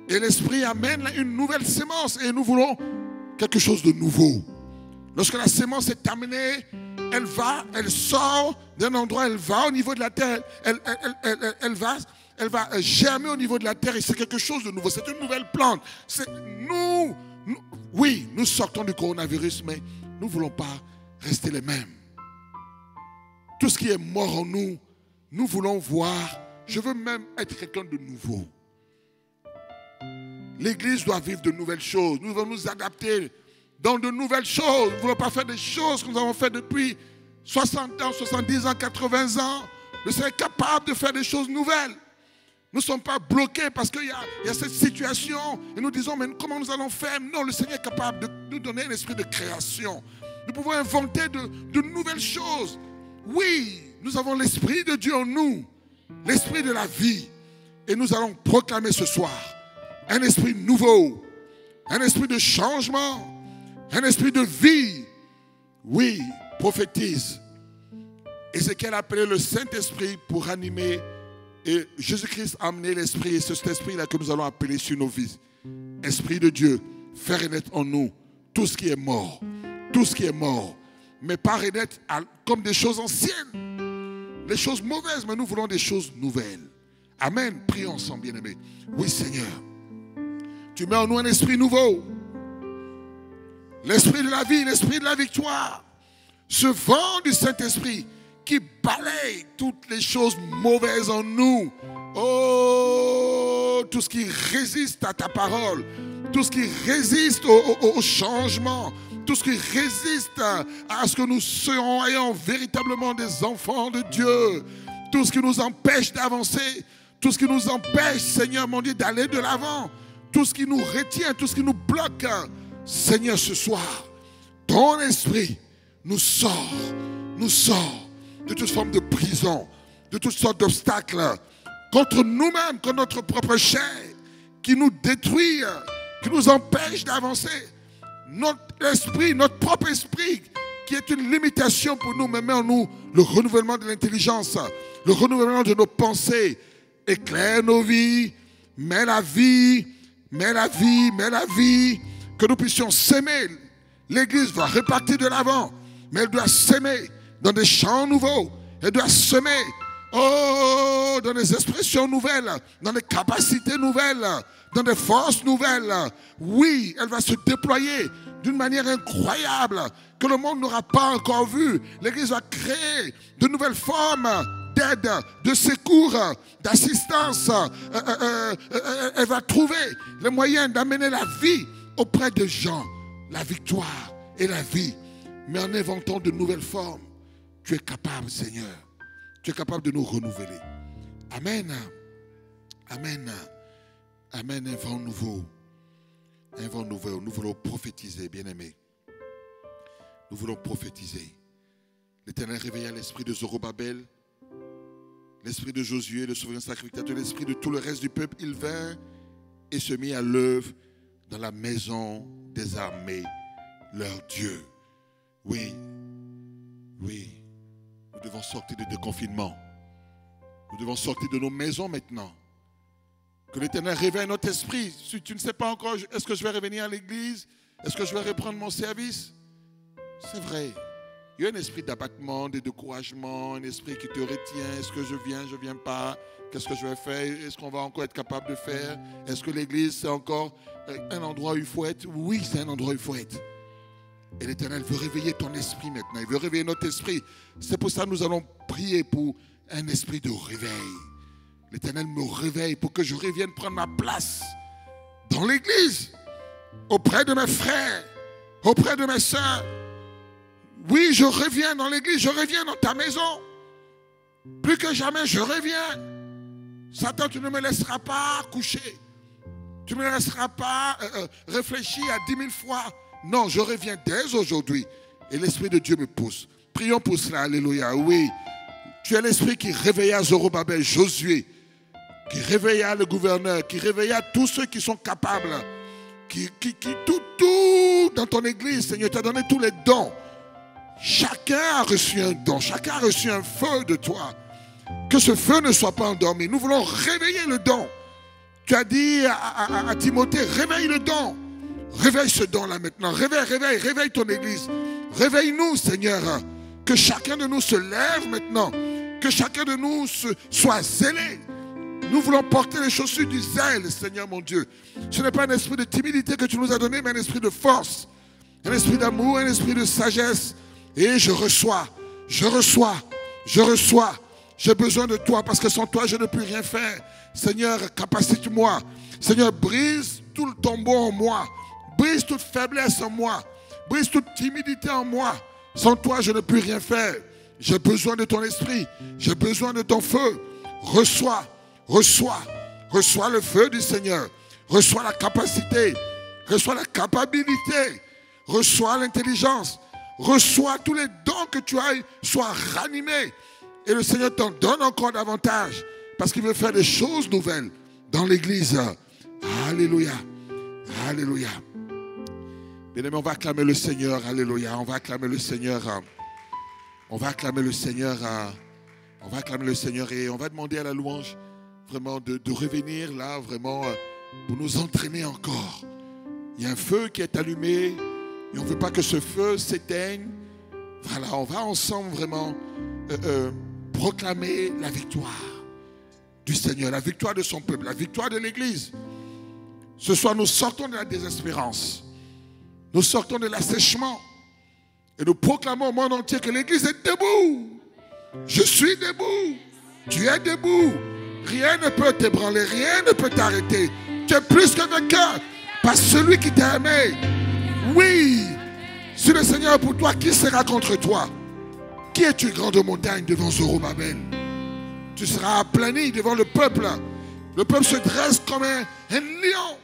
Speaker 1: Et l'esprit amène une nouvelle sémence et nous voulons quelque chose de nouveau. Lorsque la sémence est terminée, elle sort d'un endroit, elle va au niveau de la terre, elle va germer au niveau de la terre et c'est quelque chose de nouveau, c'est une nouvelle plante. Oui, nous sortons du coronavirus, mais nous ne voulons pas rester les mêmes. Tout ce qui est mort en nous, nous voulons voir, je veux même être quelqu'un de nouveau. L'Église doit vivre de nouvelles choses, nous devons nous adapter dans de nouvelles choses. Nous ne voulons pas faire des choses que nous avons fait depuis 60 ans, 70 ans, 80 ans. Le Seigneur est capable de faire des choses nouvelles. Nous ne sommes pas bloqués parce qu'il y a cette situation et nous disons, mais comment nous allons faire? Non, le Seigneur est capable de nous donner un esprit de création. Nous pouvons inventer de nouvelles choses. Oui, nous avons l'Esprit de Dieu en nous, l'Esprit de la vie. Et nous allons proclamer ce soir un esprit nouveau, un esprit de changement, un esprit de vie. Oui, prophétise. Ézéchiel a appelé le Saint-Esprit pour animer. Et Jésus-Christ a amené l'Esprit. Et c'est cet Esprit-là que nous allons appeler sur nos vies. Esprit de Dieu, faire renaître en nous tout ce qui est mort. Tout ce qui est mort. Mais pas renaître comme des choses anciennes. Les choses mauvaises, mais nous voulons des choses nouvelles. Amen. Prions ensemble, bien-aimés. Oui, Seigneur. Tu mets en nous un esprit nouveau. L'esprit de la vie, l'esprit de la victoire. Ce vent du Saint-Esprit qui balaye toutes les choses mauvaises en nous. Oh, tout ce qui résiste à ta parole. tout ce qui résiste au changement, tout ce qui résiste à ce que nous soyons véritablement des enfants de Dieu, tout ce qui nous empêche d'avancer, tout ce qui nous empêche, Seigneur mon Dieu, d'aller de l'avant, tout ce qui nous retient, tout ce qui nous bloque, Seigneur, ce soir, ton esprit nous sort de toute forme de prison, de toutes sortes d'obstacles contre nous-mêmes, contre notre propre chair, qui nous détruit, qui nous empêche d'avancer. Notre esprit, notre propre esprit, qui est une limitation pour nous, mais met en nous le renouvellement de l'intelligence, le renouvellement de nos pensées. Éclaire nos vies, mets la vie, que nous puissions s'aimer. L'Église va repartir de l'avant, mais elle doit s'aimer dans des champs nouveaux. Elle doit semer, dans des expressions nouvelles, dans des capacités nouvelles, dans des forces nouvelles. Oui, elle va se déployer d'une manière incroyable que le monde n'aura pas encore vu. L'Église va créer de nouvelles formes d'aide, de secours, d'assistance. Elle va trouver les moyens d'amener la vie auprès des gens, la victoire et la vie, mais en inventant de nouvelles formes. Tu es capable, Seigneur. Tu es capable de nous renouveler. Amen. Amen. Amen. Un vent nouveau. Un vent nouveau. Nous voulons prophétiser, bien-aimés. Nous voulons prophétiser. L'Éternel réveilla l'esprit de Zorobabel, l'esprit de Josué, le souverain sacrificateur, l'esprit de tout le reste du peuple. Il vint et se mit à l'œuvre dans la maison des armées, leur Dieu. Oui, oui. Nous devons sortir du déconfinement. Nous devons sortir de nos maisons maintenant. Que l'Éternel réveille notre esprit. Si tu ne sais pas encore, est-ce que je vais revenir à l'église? Est-ce que je vais reprendre mon service? C'est vrai. Il y a un esprit d'abattement, de découragement, un esprit qui te retient. Est-ce que je viens pas? Qu'est-ce que je vais faire? Est-ce qu'on va encore être capable de faire? Est-ce que l'église, c'est encore un endroit où il faut être? Oui, c'est un endroit où il faut être. Et l'Éternel veut réveiller ton esprit maintenant. Il veut réveiller notre esprit. C'est pour ça que nous allons prier pour un esprit de réveil. L'Éternel me réveille pour que je revienne prendre ma place dans l'église, auprès de mes frères, auprès de mes soeurs. Oui, je reviens dans l'église, je reviens dans ta maison. Plus que jamais, je reviens. Satan, tu ne me laisseras pas coucher. Tu ne me laisseras pas réfléchir à 10 000 fois. Non, je reviens dès aujourd'hui. Et l'Esprit de Dieu me pousse. Prions pour cela, alléluia. Oui, tu es l'Esprit qui réveilla Zorobabel, Josué, qui réveilla le gouverneur, qui réveilla tous ceux qui sont capables, tout dans ton église, Seigneur, tu as donné tous les dons. Chacun a reçu un don, chacun a reçu un feu de toi. Que ce feu ne soit pas endormi. Nous voulons réveiller le don. Tu as dit à Timothée, réveille le don. Réveille ce don-là maintenant. Réveille ton église. Réveille-nous, Seigneur. Que chacun de nous se lève maintenant. Que chacun de nous soit zélé. Nous voulons porter les chaussures du zèle, Seigneur mon Dieu. Ce n'est pas un esprit de timidité que tu nous as donné, mais un esprit de force. Un esprit d'amour, un esprit de sagesse. Et je reçois. J'ai besoin de toi parce que sans toi, je ne peux rien faire. Seigneur, capacite-moi. Seigneur, brise tout le tombeau en moi. Brise toute faiblesse en moi. Brise toute timidité en moi. Sans toi, je ne peux rien faire. J'ai besoin de ton esprit. J'ai besoin de ton feu. Reçois le feu du Seigneur. Reçois la capacité. Reçois la capacité. Reçois l'intelligence. Reçois tous les dons que tu as. Sois ranimé. Et le Seigneur t'en donne encore davantage. Parce qu'il veut faire des choses nouvelles dans l'église. Alléluia. Alléluia. Bien-aimés, on va acclamer le Seigneur. Alléluia. On va acclamer le Seigneur. On va acclamer le Seigneur. On va acclamer le Seigneur et on va demander à la louange vraiment de revenir là, vraiment, pour nous entraîner encore. Il y a un feu qui est allumé et on ne veut pas que ce feu s'éteigne. Voilà, on va ensemble vraiment proclamer la victoire du Seigneur, la victoire de son peuple, la victoire de l'Église. Ce soir, nous sortons de la désespérance. Nous sortons de l'assèchement. Et nous proclamons au monde entier que l'Église est debout. Je suis debout. Tu es debout. Rien ne peut t'ébranler. Rien ne peut t'arrêter. Tu es plus que vainqueur. par celui qui t'a aimé. Oui, si le Seigneur est pour toi, qui sera contre toi? Qui es-tu, grande montagne, devant Zorobabel? Tu seras aplani devant le peuple. Le peuple se dresse comme un lion.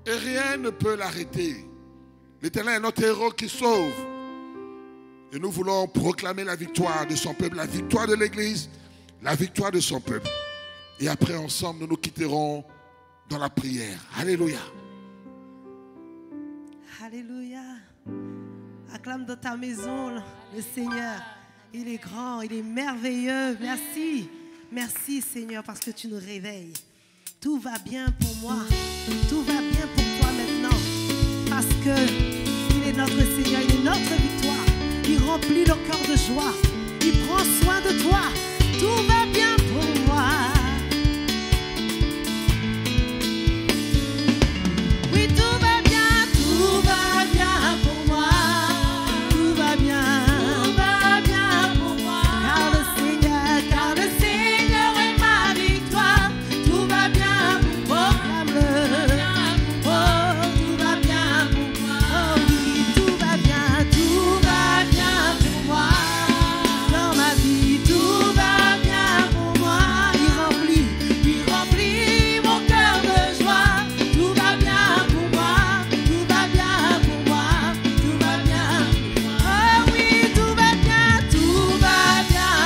Speaker 1: Et rien ne peut l'arrêter. L'Éternel est notre héros qui sauve. Et nous voulons proclamer la victoire de son peuple, la victoire de l'Église, la victoire de son peuple. Et après, ensemble, nous nous quitterons dans la prière. Alléluia.
Speaker 2: Alléluia. Acclame dans ta maison le Seigneur. Il est grand, il est merveilleux. Merci. Merci Seigneur parce que tu nous réveilles. Tout va bien pour moi. Tout va bien pour toi maintenant. Parce que il est notre Seigneur, il est notre victoire. Il remplit nos cœurs de joie. Il prend soin de toi. Tout va bien pour moi. Oui, tout va bien pour moi. Tout va bien pour moi. Car le Seigneur est ma victoire. Tout va bien pour moi. Proclame-le. Oh, tout va bien pour moi. Oh oui, tout va bien pour moi. Dans ma vie, tout va bien pour moi. Il remplit mon cœur de joie. Tout va bien pour moi. Tout va bien pour moi. Tout va bien. Oh oui, tout va bien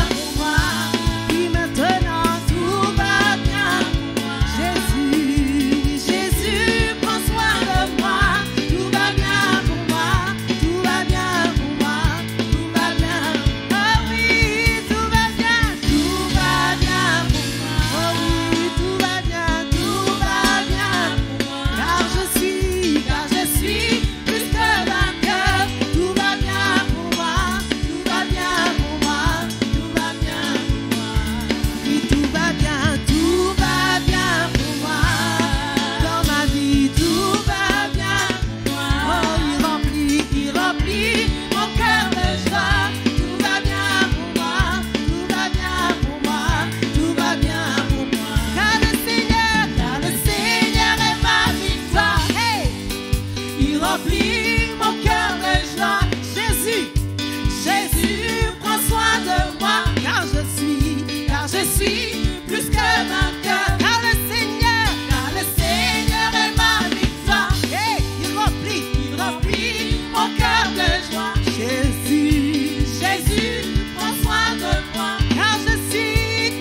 Speaker 2: pour moi. Oui, maintenant, tout va bien pour moi. Jésus prend soin de moi. Tout va bien pour moi. Tout va bien pour moi. Tout va bien. Oh oui, tout va bien pour moi. Oh oui, tout va bien pour moi. Car je suis plus que vainqueur. Tout va bien pour moi. Tout va bien pour moi. Tout va bien pour moi. Oui, tout va bien pour moi. Dans ma vie, tout va bien pour moi. Oh, il remplit mon cœur de joie. Tout va bien pour moi. Tout va bien pour moi. Tout va bien pour moi. Car le Seigneur est ma victoire. Hey! Il remplit mon cœur de joie. Jésus prend soin de moi. Car je suis plus que vainqueur. Car le Seigneur est ma victoire. Hey! Il remplit mon cœur de joie. Jésus prend soin de moi. Car je suis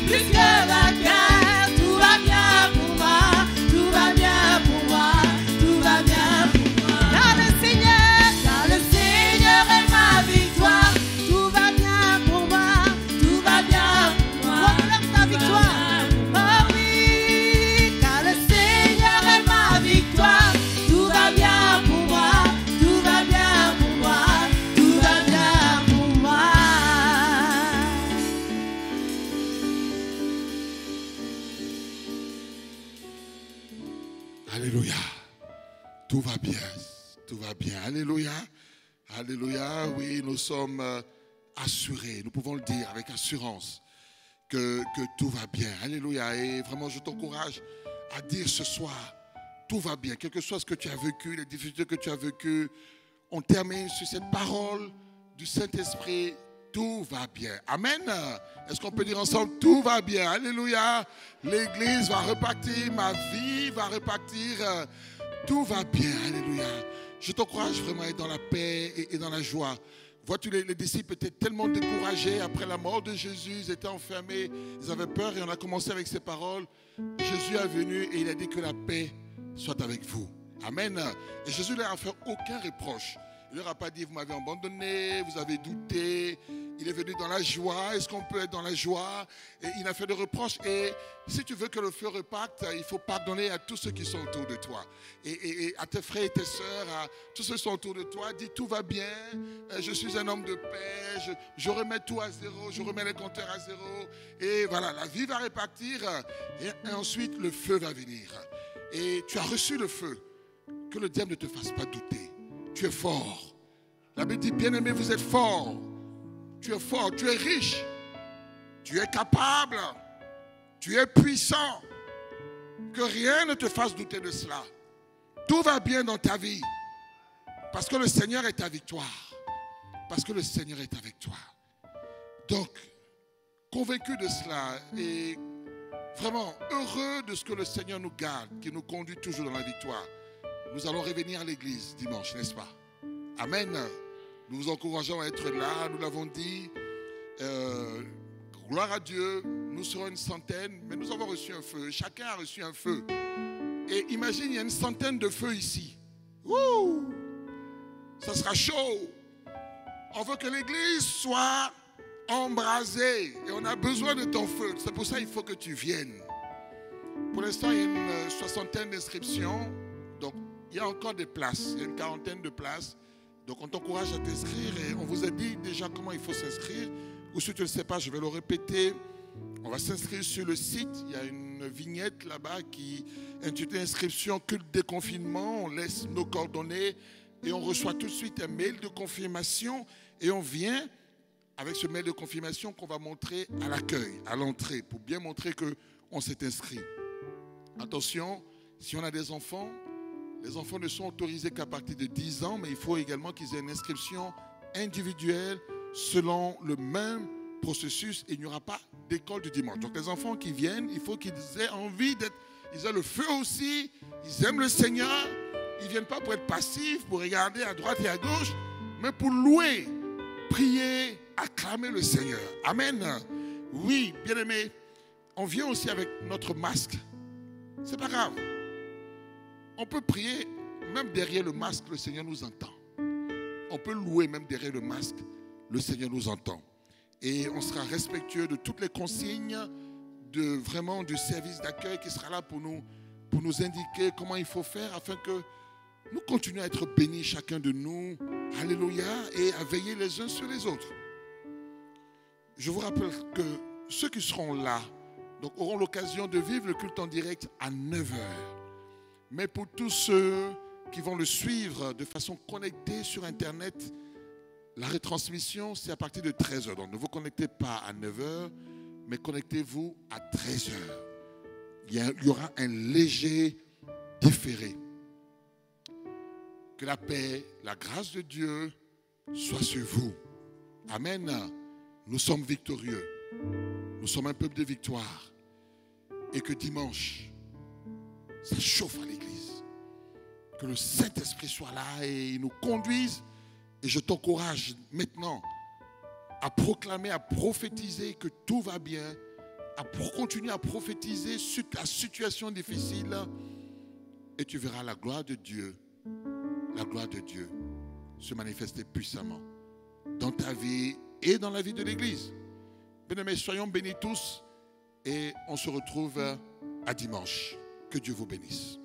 Speaker 2: plus que vainqueur. Tout va bien pour moi. Tout va bien pour moi. Tout va bien pour moi. Car le Seigneur est ma victoire. Tout va bien pour moi. Tout va bien pour moi. Proclame ta victoire. Oh oui, car le Seigneur est ma victoire. Tout va bien pour moi. Tout va bien pour moi. Tout va bien pour moi.
Speaker 1: Alléluia. Tout va bien. Tout va bien. Alléluia. Alléluia. Oui, nous sommes assurés. Nous pouvons le dire avec assurance que tout va bien. Alléluia. Et vraiment, je t'encourage à dire ce soir, tout va bien. Quel que soit ce que tu as vécu, les difficultés que tu as vécues, on termine sur cette parole du Saint-Esprit. Tout va bien. Amen. Est-ce qu'on peut dire ensemble, tout va bien? Alléluia. L'église va repartir, ma vie va repartir. Tout va bien. Alléluia. Je t'encourage vraiment à être dans la paix et dans la joie. Vois-tu, les disciples étaient tellement découragés après la mort de Jésus. Ils étaient enfermés, ils avaient peur et on a commencé avec ces paroles. Jésus est venu et il a dit que la paix soit avec vous. Amen. Et Jésus ne leur a fait aucun reproche. Il ne leur a pas dit, vous m'avez abandonné, vous avez douté. Il est venu dans la joie. Est-ce qu'on peut être dans la joie? Et il n'a fait de reproches. Et si tu veux que le feu reparte, il faut pardonner à tous ceux qui sont autour de toi. Et à tes frères et tes sœurs, à tous ceux qui sont autour de toi. Dis, tout va bien. Je suis un homme de paix. Je remets tout à zéro. Je remets les compteurs à zéro. Et voilà, la vie va repartir. Et ensuite, le feu va venir. Et tu as reçu le feu. Que le diable ne te fasse pas douter. Tu es fort. La Bible dit, bien-aimé, vous êtes fort. Tu es fort, tu es riche. Tu es capable. Tu es puissant. Que rien ne te fasse douter de cela. Tout va bien dans ta vie. Parce que le Seigneur est ta victoire. Parce que le Seigneur est avec toi. Donc, convaincu de cela et vraiment heureux de ce que le Seigneur nous garde, qui nous conduit toujours dans la victoire, nous allons revenir à l'église dimanche, n'est-ce pas? Amen. Nous vous encourageons à être là, nous l'avons dit. Gloire à Dieu, nous serons une centaine, mais nous avons reçu un feu. Chacun a reçu un feu. Et imagine, il y a une centaine de feux ici. Wouh! Ça sera chaud. On veut que l'église soit embrasée. Et on a besoin de ton feu. C'est pour ça qu'il faut que tu viennes. Pour l'instant, il y a une soixantaine d'inscriptions. Donc, il y a encore des places. Il y a une quarantaine de places. Donc, on t'encourage à t'inscrire. Et on vous a dit déjà comment il faut s'inscrire. Ou si tu ne le sais pas, je vais le répéter. On va s'inscrire sur le site. Il y a une vignette là-bas qui intitule Inscription culte déconfinement. On laisse nos coordonnées et on reçoit tout de suite un mail de confirmation. Et on vient avec ce mail de confirmation qu'on va montrer à l'accueil, à l'entrée, pour bien montrer qu'on s'est inscrit. Attention, si on a des enfants, les enfants ne sont autorisés qu'à partir de 10 ans, mais il faut également qu'ils aient une inscription individuelle selon le même processus et il n'y aura pas d'école du dimanche. Donc les enfants qui viennent, il faut qu'ils aient envie d'être, ils aient le feu aussi, ils aiment le Seigneur, ils ne viennent pas pour être passifs, pour regarder à droite et à gauche, mais pour louer, prier, acclamer le Seigneur. Amen. Oui, bien-aimés, on vient aussi avec notre masque. C'est pas grave. On peut prier même derrière le masque, le Seigneur nous entend. On peut louer même derrière le masque, le Seigneur nous entend. Et on sera respectueux de toutes les consignes vraiment du service d'accueil qui sera là pour nous indiquer comment il faut faire afin que nous continuions à être bénis chacun de nous. Alléluia. Et à veiller les uns sur les autres. Je vous rappelle que ceux qui seront là donc, auront l'occasion de vivre le culte en direct à 9h. Mais pour tous ceux qui vont le suivre de façon connectée sur Internet, la retransmission, c'est à partir de 13h. Donc ne vous connectez pas à 9h, mais connectez-vous à 13h. Il y aura un léger différé. Que la paix, la grâce de Dieu soit sur vous. Amen. Nous sommes victorieux. Nous sommes un peuple de victoire. Et que dimanche, ça chauffe à l'église. Que le Saint-Esprit soit là et il nous conduise. Et je t'encourage maintenant à proclamer, à prophétiser que tout va bien, à continuer à prophétiser sur la situation difficile. Et tu verras la gloire de Dieu se manifester puissamment dans ta vie et dans la vie de l'église. Bien-aimés, soyons bénis tous et on se retrouve à dimanche. Que Dieu vous bénisse.